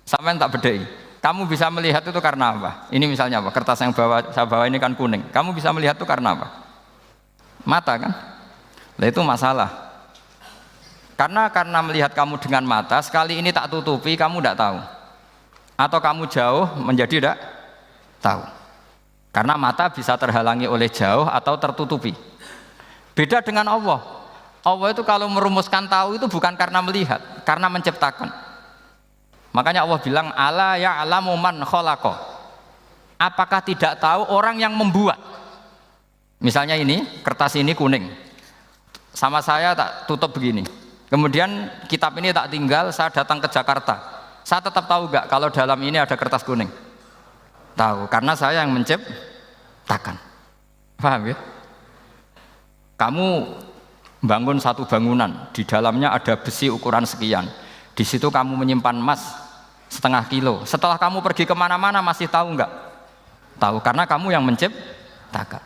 sampean tak bedai. Kamu bisa melihat itu karena apa? Ini misalnya apa? Kertas yang saya bawa ini kan kuning. Kamu bisa melihat itu karena apa? Mata kan? Nah itu masalah. Karena melihat kamu dengan mata, sekali ini tak tutupi, kamu tidak tahu. Atau kamu jauh menjadi tidak tahu. Karena mata bisa terhalangi oleh jauh atau tertutupi. Beda dengan Allah. Allah itu kalau merumuskan tahu itu bukan karena melihat, karena menciptakan. Makanya Allah bilang ala ya'lamu man khalaqa. Apakah tidak tahu orang yang membuat? Misalnya ini, kertas ini kuning. Sama saya tak tutup begini. Kemudian kitab ini tak tinggal, saya datang ke Jakarta. Saya tetap tahu enggak kalau dalam ini ada kertas kuning? Tahu, karena saya yang menciptakan. Paham ya? Kamu bangun satu bangunan, di dalamnya ada besi ukuran sekian. Di situ kamu menyimpan emas setengah kilo. Setelah kamu pergi kemana-mana masih tahu enggak? Tahu, karena kamu yang menciptakan.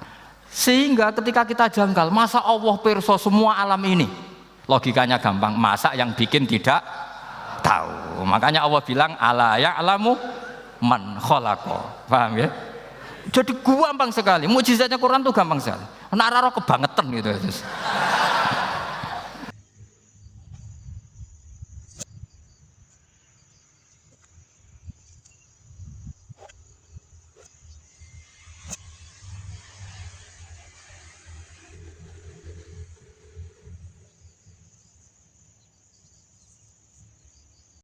Sehingga ketika kita janggal, masa Allah pirsa semua alam ini? Logikanya gampang, masa yang bikin tidak tahu? Makanya Allah bilang ala ya'lamu man khalaqa. Paham ya? Jadi gampang sekali. Mukjizatnya Quran itu gampang sekali. Nak raro kebangetan gitu.